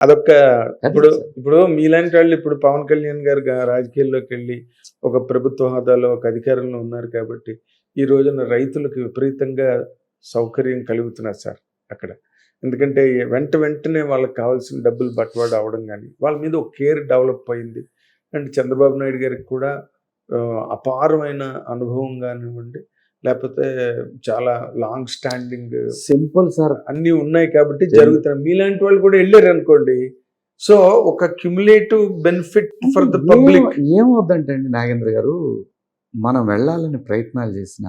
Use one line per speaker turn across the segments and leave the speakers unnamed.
అదొక ఇప్పుడు మీలాంటి వాళ్ళు ఇప్పుడు పవన్ కళ్యాణ్ గారు రాజకీయాల్లోకి వెళ్ళి ఒక ప్రభుత్వ హోదాలో ఒక అధికారంలో ఉన్నారు కాబట్టి ఈ రోజున రైతులకు విపరీతంగా సౌకర్యం కలుగుతున్నారు సార్ అక్కడ. ఎందుకంటే వెంటనే వాళ్ళకి కావాల్సిన డబ్బులు బట్వాడు అవడం కానీ వాళ్ళ మీద ఒక కేర్ డెవలప్ అయింది. అండ్ చంద్రబాబు నాయుడు గారికి కూడా అపారమైన అనుభవం కానివ్వండి, లేకపోతే చాలా లాంగ్ స్టాండింగ్
సింపుల్ సార్
అన్నీ ఉన్నాయి కాబట్టి జరుగుతాయి. మీలాంటి వాళ్ళు కూడా వెళ్ళారు అనుకోండి, సో ఒక cumulative benefit for the public.
ఏమవుద్దంటే అండి నాగేంద్ర గారు, మనం వెళ్ళాలని ప్రయత్నాలు చేసిన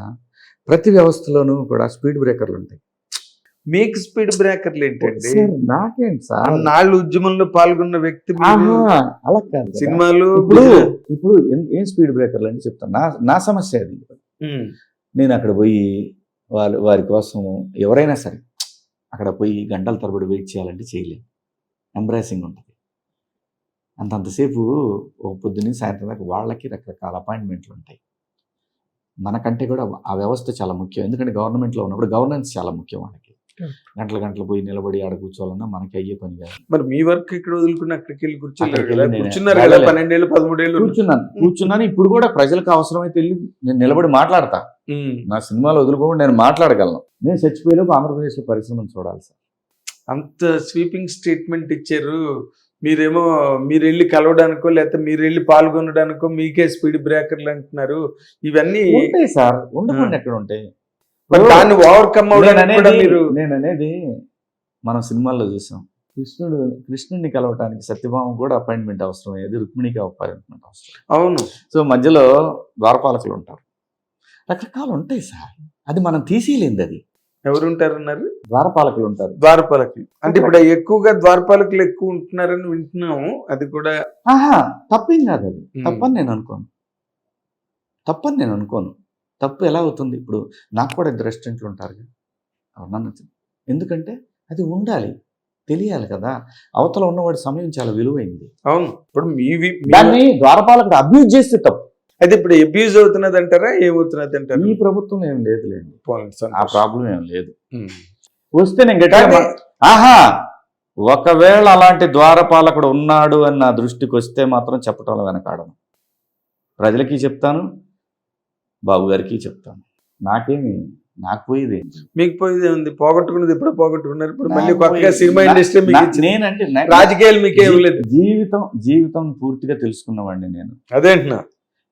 ప్రతి వ్యవస్థలోనూ కూడా స్పీడ్ బ్రేకర్లు ఉంటాయి.
మీకు స్పీడ్ బ్రేకర్లు ఏంటండి?
నాకేంటి సార్,
నాళ్ళు ఉద్యమంలో పాల్గొన్న వ్యక్తి
అలా కాదు.
సినిమాలు
ఇప్పుడు ఏం స్పీడ్ బ్రేకర్లు అంటే చెప్తాను. నా సమస్య అది. నేను అక్కడ పోయి వారి కోసం ఎవరైనా సరే అక్కడ పోయి గంటల తరబడి వెయిట్ చేయాలంటే చేయలేము. ఎంబ్రాసింగ్ ఉంటుంది. అంతసేపు ఒక పొద్దున్న సాయంత్రం దాకా వాళ్ళకి రకరకాల అపాయింట్మెంట్లు ఉంటాయి. మనకంటే కూడా ఆ వ్యవస్థ చాలా ముఖ్యం. ఎందుకంటే గవర్నమెంట్లో ఉన్నప్పుడు గవర్నెన్స్ చాలా ముఖ్యం. వాళ్ళకి గంటలు పోయి నిలబడి ఆడ కూర్చోవాలన్నా మనకి అయ్యే పని కాదు.
మరి మీ వర్క్ ఇక్కడ వదులుకుని అక్కడికి వెళ్ళి కూర్చున్నారు. 12 ఏళ్ళు 13 ఏళ్ళు
కూర్చున్నాను. ఇప్పుడు కూడా ప్రజలకు అవసరమైతే వెళ్ళి నేను నిలబడి మాట్లాడతా. నా సినిమాలు వదులుకోకుండా నేను మాట్లాడగలను. నేను చచ్చిపోయేలోపు ఆంధ్రప్రదేశ్లో పరిశ్రమను చూడాలి సార్.
అంత స్వీపింగ్ స్టేట్మెంట్ ఇచ్చారు. మీరేమో మీరు వెళ్ళి కలవడానికో లేకపోతే మీరు వెళ్ళి పాల్గొనడానికో మీకే స్పీడ్ బ్రేకర్లు అంటున్నారు. ఇవన్నీ
ఉంటాయి సార్, ఉండకుండా ఎక్కడ ఉంటాయి.
దాన్ని ఓవర్కమ్
నేను అనేది మనం సినిమాల్లో చూసాం. కృష్ణుడిని కలవటానికి సత్యభామ కూడా అపాయింట్మెంట్ అవసరం అయ్యేది, రుక్మిణికి అపాయింట్మెంట్ అవసరం.
అవును.
సో మధ్యలో ద్వారపాలకులు ఉంటారు, రకరకాలు ఉంటాయి సార్. అది మనం తీసేయలేదు. అది
ఎవరు ఉంటారన్నారు?
ద్వారపాలకులు ఉంటారు.
ద్వారపాలకులు అంటే ఇప్పుడు ఎక్కువగా ద్వారపాలకులు ఎక్కువ ఉంటున్నారని వింటున్నాము. అది కూడా
తప్పేం కాదు. అది తప్పని నేను అనుకోను. తప్పు ఎలా అవుతుంది? ఇప్పుడు నాకు కూడా 2 రెస్టారెంట్లు ఉంటారు. ఎందుకంటే అది ఉండాలి, తెలియాలి కదా. అవతల ఉన్నవాడి సమయం చాలా విలువైంది.
అవును. ఇప్పుడు
దాన్ని ద్వారపాలకుడు అబ్యూజ్ చేస్తే తప్పు.
అయితే ఇప్పుడు అబ్యూజ్ అవుతున్నది అంటారా, ఏమవుతున్నది అంటారా?
ఈ ప్రభుత్వం ఏం లేదులేండి, ఆ ప్రాబ్లం ఏం లేదు. వస్తే నేను ఒకవేళ అలాంటి ద్వారపాలకుడు ఉన్నాడు అని నా దృష్టికి వస్తే మాత్రం చెప్పటంలో వెనకాడను. ప్రజలకి చెప్తాను, బాబు గారికి చెప్తాను. నాకు పోయేది
మీకు పోయేది ఉంది. పోగొట్టుకున్నది ఎప్పుడో పోగొట్టుకున్నారు. ఇప్పుడు మళ్ళీ కొత్తగా సినిమా ఇండస్ట్రీ
నేనంటే
రాజకీయాలు మీకే లేదు.
జీవితం పూర్తిగా తెలుసుకున్నవాడిని నేను.
అదేంటున్నా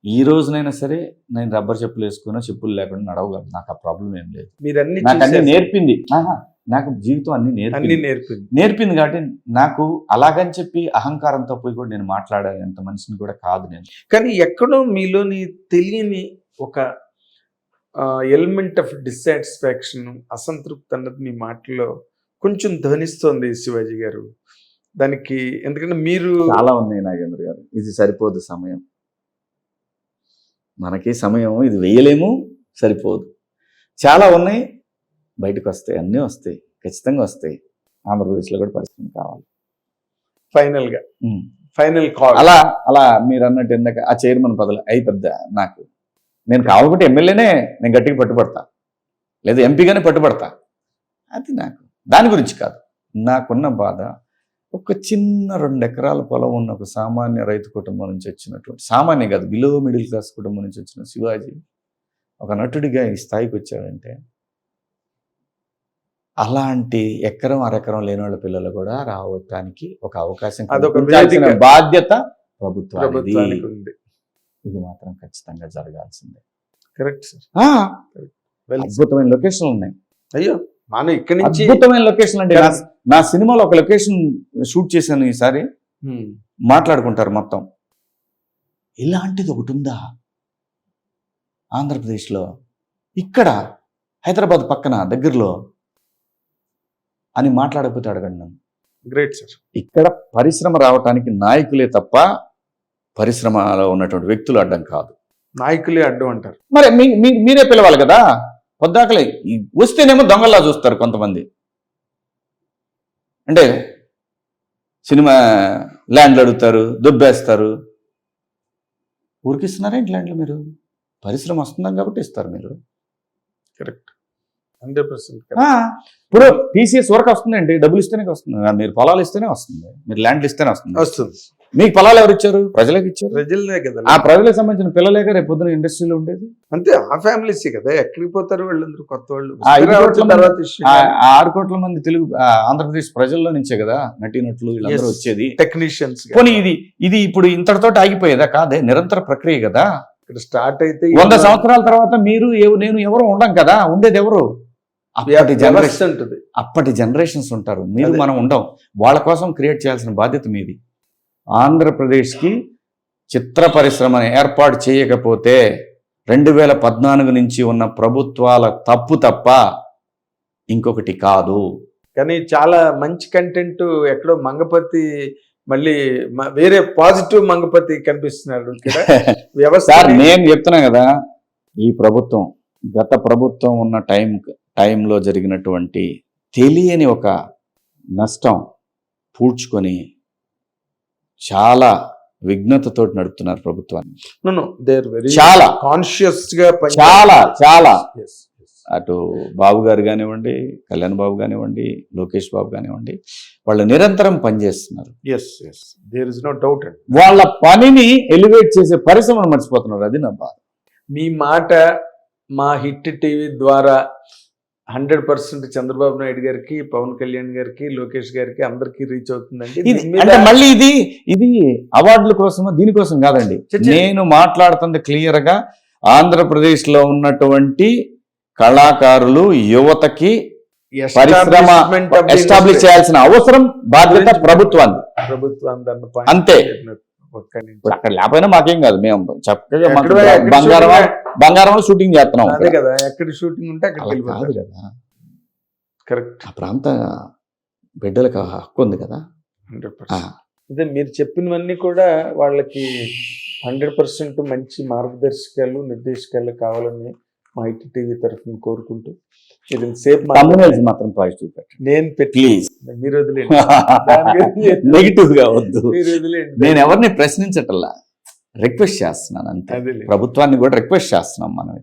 ఈ రోజునైనా సరే నేను రబ్బర్ చెప్పులు వేసుకున్నా, చెప్పులు లేకుండా నడవగలను. నాకు ఆ ప్రాబ్లం ఏం లేదు.
మీరన్నీ
నేర్పింది. నాకు జీవితం అన్ని నేర్పింది కాబట్టి నాకు అలాగని చెప్పి అహంకారంతో పోయి కూడా నేను మాట్లాడేంత మనిషిని కూడా కాదు నేను.
కానీ ఎక్కడో మీలోని తెలియని ఒక ఎలిమెంట్ ఆఫ్ డిస్సాటిస్ఫాక్షన్, అసంతృప్తి అన్నది మీ మాటలో కొంచెం ధ్వనిస్తోంది శివాజీ గారు. దానికి ఎందుకంటే మీరు
చాలా ఉన్నాయి నాగేంద్ర గారు. ఇది సరిపోదు సమయం, మనకి సమయం ఇది వేయలేము, సరిపోదు. చాలా ఉన్నాయి, బయటకు వస్తాయి, అన్నీ వస్తాయి, ఖచ్చితంగా వస్తాయి. ఆంధ్రప్రదేశ్లో కూడా పరిశ్రమ కావాలి.
Final call.
అలా మీరు అన్నట్టు ఇందాక ఆ చైర్మన్ పదవి అయి పెద్ద నాకు, నేను కావాలంటే ఎమ్మెల్యేనే నేను గట్టిగా పట్టుబడతా, లేదా ఎంపీగానే పట్టుబడతా. అది నాకు దాని గురించి కాదు. నాకున్న బాధ ఒక చిన్న 2 ఎకరాల పొలం ఉన్న ఒక సామాన్య రైతు కుటుంబం నుంచి వచ్చినటువంటి, సామాన్య కాదు బిలో మిడిల్ క్లాస్ కుటుంబం నుంచి వచ్చిన శివాజీ ఒక నటుడిగా ఈ స్థాయికి వచ్చాడంటే, అలాంటి ఎకరం అరెకరం లేని వాళ్ళ పిల్లలు కూడా రావటానికి ఒక అవకాశం, బాధ్యత ప్రభుత్వానికి ఉంది. ఇది మాత్రం ఖచ్చితంగా జరగాల్సిందే.
Correct sir.
అద్భుతమైన లొకేషన్లు ఉన్నాయి.
అయ్యో మనం ఇక్కడ నుంచి
అద్భుతమైన లొకేషన్ అంటే, నా సినిమాలో ఒక లొకేషన్ షూట్ చేశాను ఈసారి. మాట్లాడుకుంటారు మొత్తం, ఇలాంటిది ఒకటి ఉందా ఆంధ్రప్రదేశ్లో, ఇక్కడ హైదరాబాద్ పక్కన దగ్గరలో అని మాట్లాడకపోతే అడగండి నన్ను.
Great sir.
ఇక్కడ పరిశ్రమ రావటానికి నాయకులే తప్ప పరిశ్రమలో ఉన్నటువంటి వ్యక్తులు అడ్డం కాదు.
నాయకులే అడ్డం అంటారు.
మరి మీరే పిలవాలి కదా. పొద్దాకలే వస్తేనేమో దొంగల్లా చూస్తారు కొంతమంది. అంటే సినిమా ల్యాండ్లు అడుగుతారు, దుబ్బేస్తారు. ఊరికిస్తున్నారేంటి ల్యాండ్లు? మీరు పరిశ్రమ వస్తుందని కాబట్టి ఇస్తారు మీరు.
కరెక్ట్. 100%.
ఇప్పుడు టీసీఎస్ వరకు వస్తుందండి, డబ్బులు ఇస్తేనే వస్తుంది, మీరు పొలాలు ఇస్తేనే వస్తుంది, మీరు ల్యాండ్లు ఇస్తేనే వస్తుంది. మీకు పొలాలు ఎవరు ఇచ్చారు? ప్రజలకు ఇచ్చారు.
ప్రజలే కదా,
ఆ ప్రజలకు సంబంధించిన పిల్లలేక రేపు పొద్దున ఇండస్ట్రీలో ఉండేది.
అంతే, ఆ ఫ్యామిలీస్ కదా. ఎక్కడికి పోతారు వాళ్ళందరూ? కొత్త వాళ్ళు.
6 కోట్ల మంది తెలుగు ఆంధ్రప్రదేశ్ ప్రజల్లో నుంచే కదా నటీనటులు వీళ్ళందరూ వచ్చేది,
టెక్నీషియన్స్.
పోనీ ఇది ఇప్పుడు ఇంతటితో ఆగిపోయేదా? కాదే, నిరంతర ప్రక్రియ కదా.
ఇక్కడ స్టార్ట్ అయితే
100 సంవత్సరాల తర్వాత మీరు నేను ఎవరు ఉండం కదా, ఉండేది ఎవరు? అప్పటి జనరేషన్స్ ఉంటారు, మీరు మనం ఉండం. వాళ్ళ కోసం క్రియేట్ చేయాల్సిన బాధ్యత మీది. ఆంధ్రప్రదేశ్కి చిత్ర పరిశ్రమను ఏర్పాటు చేయకపోతే 2014 నుంచి ఉన్న ప్రభుత్వాల తప్పు తప్ప ఇంకొకటి కాదు.
కానీ చాలా మంచి కంటెంట్ ఎక్కడో మంగపతి, మళ్ళీ వేరే పాజిటివ్ మంగపతి కనిపిస్తున్నాడు వ్యవస్థ.
నేను చెప్తున్నా కదా, ఈ ప్రభుత్వం గత ప్రభుత్వం ఉన్న టైంలో జరిగినటువంటి తెలియని ఒక నష్టం పూడ్చుకొని చాలా విఘ్నతతో నడుపుతున్నారు ప్రభుత్వాన్ని. చాలా
కాన్షియస్ గా
చాలా అటు బాబు గారు కానివ్వండి, కళ్యాణ్ బాబు కానివ్వండి, లోకేష్ బాబు కానివ్వండి, వాళ్ళు నిరంతరం పనిచేస్తున్నారు. వాళ్ళ పనిని ఎలివేట్ చేసే పరిశ్రమను మర్చిపోతున్నారు. అది నా బాధ.
మీ మాట మా హిట్ టీవీ ద్వారా 100% చంద్రబాబు నాయుడు గారికి, పవన్ కళ్యాణ్ గారికి, లోకేష్ గారికి అందరికి రీచ్ అవుతుందండి.
అంటే మళ్ళీ ఇది అవార్డుల కోసమో దీనికోసం కాదండి. నేను మాట్లాడుతుంది క్లియర్ గా ఆంధ్రప్రదేశ్ లో ఉన్నటువంటి కళాకారులు, యువతకి పరిశ్రమ ఎస్టాబ్లిష్ చేయాల్సిన అవసరం, బాధ్యత ప్రభుత్వాన్ని. అంతే. అక్కడ లేకపోయినా మాకేం కాదు, మేము చక్కగా బంగారంలో షూటింగ్ చేస్తున్నాం
కదా. ఎక్కడ షూటింగ్ ఉంటే అక్కడ కాదు కదా. కరెక్ట్.
ఆ ప్రాంత బిడ్డలకు హక్కు ఉంది కదా.
100%. అదే మీరు చెప్పినవన్నీ కూడా వాళ్ళకి 100% మంచి మార్గదర్శకాలు, నిర్దేశకాలు కావాలని మా ఐటీ టీవీ తరఫున కోరుకుంటూ,
మాత్రం పాజిటివ్
నేను పెట్టి మీరు వదిలేండి,
నెగిటివ్ గా వద్దు. నేను ఎవరిని ప్రశ్నించటల్లా, రిక్వెస్ట్ చేస్తున్నాను అంతే. ప్రభుత్వాన్ని కూడా రిక్వెస్ట్ చేస్తున్నాం, మనం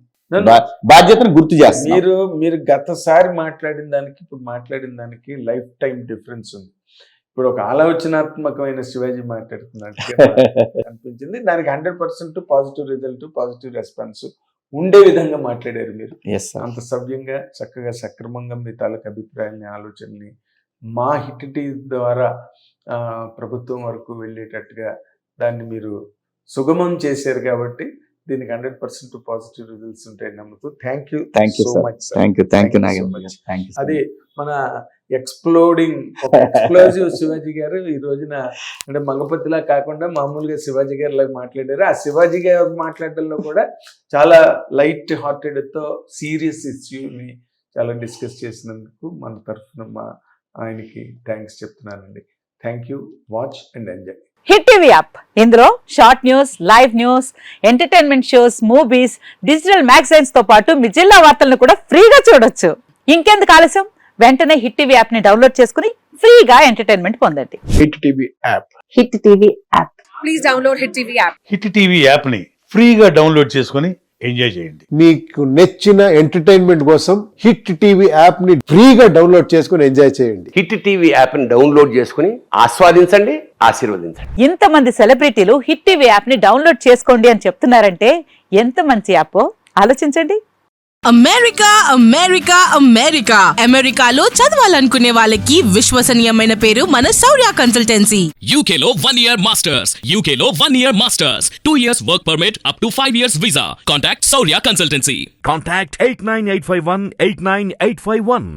బాధ్యతను గుర్తు చేస్తున్నాం.
మీరు గతసారి మాట్లాడిన దానికి ఇప్పుడు మాట్లాడిన దానికి లైఫ్ టైం డిఫరెన్స్ ఉంది. ఇప్పుడు ఒక ఆలోచనాత్మకమైన శివాజీ మాట్లాడుతున్నట్టు అనిపించింది. దానికి 100% పాజిటివ్ రిజల్ట్, పాజిటివ్ రెస్పాన్స్ ఉండే విధంగా మాట్లాడారు మీరు. అంత సవ్యంగా, చక్కగా, సక్రమంగా మీ తాలూకు అభిప్రాయాన్ని, ఆలోచనని మా హిట్ టీవీ ద్వారా ప్రభుత్వం వరకు వెళ్ళేటట్టుగా దాన్ని మీరు సుగమం చేశారు కాబట్టి దీనికి 100% పాజిటివ్ రిజల్ట్స్ ఉంటాయని నమ్ముతూ థ్యాంక్ యూ సో మచ్. అది మన ఎక్స్ప్లోజివ్ శివాజీ గారు ఈ రోజున, అంటే మంగపతిలా కాకుండా మామూలుగా శివాజీ గారు లాగా మాట్లాడారు. ఆ శివాజీ గారు మాట్లాడడంలో కూడా చాలా లైట్ హార్టెడ్ తో సీరియస్ ఇష్యూని చాలా డిస్కస్ చేసినందుకు మన తరఫున ఆయనకి థ్యాంక్స్ చెప్తున్నానండి. Thank you. Watch and enjoy
hit TV app. ఇందులో short news, live news, entertainment shows, movies, digital magazines తో పాటు మీ జిల్లా వార్తలను కూడా ఫ్రీగా చూడొచ్చు. ఇంకెందుకు ఆలస్యం, వెంటనే హిట్ టీవీ యాప్ ని డౌన్లోడ్ చేసుకుని ఫ్రీగా ఎంటర్టైన్మెంట్ పొందండి.
Hit TV app.
Hit TV app.
Please download hit TV app.
Hit TV app ని ఫ్రీగా డౌన్లోడ్ చేసుకుని ఎంజాయ్ చేయండి.
మీకు నచ్చిన ఎంటర్టైన్మెంట్ కోసం హిట్ టీవీ యాప్ ని ఫ్రీగా డౌన్లోడ్ చేసుకుని ఎంజాయ్ చేయండి.
హిట్ టీవీ యాప్ ని డౌన్లోడ్ చేసుకుని ఆస్వాదించండి, ఆశీర్వదించండి.
ఇంతమంది సెలబ్రిటీలు హిట్ టీవీ యాప్ ని డౌన్లోడ్ చేసుకోండి అని చెప్తున్నారంటే ఎంత మంచి యాప్ ఆలోచించండి.
అమెరికా అమెరికా అమెరికా అమెరికాలో చదవాలనుకునే వాళ్ళకి విశ్వసనీయమైన పేరు మన శౌర్య కన్సల్టెన్సీ.
UK లో 1 year masters, UK లో 1 year masters, 2 years work permit up to 5 years visa. Contact Saurya Consultancy.
Contact 89851 89851.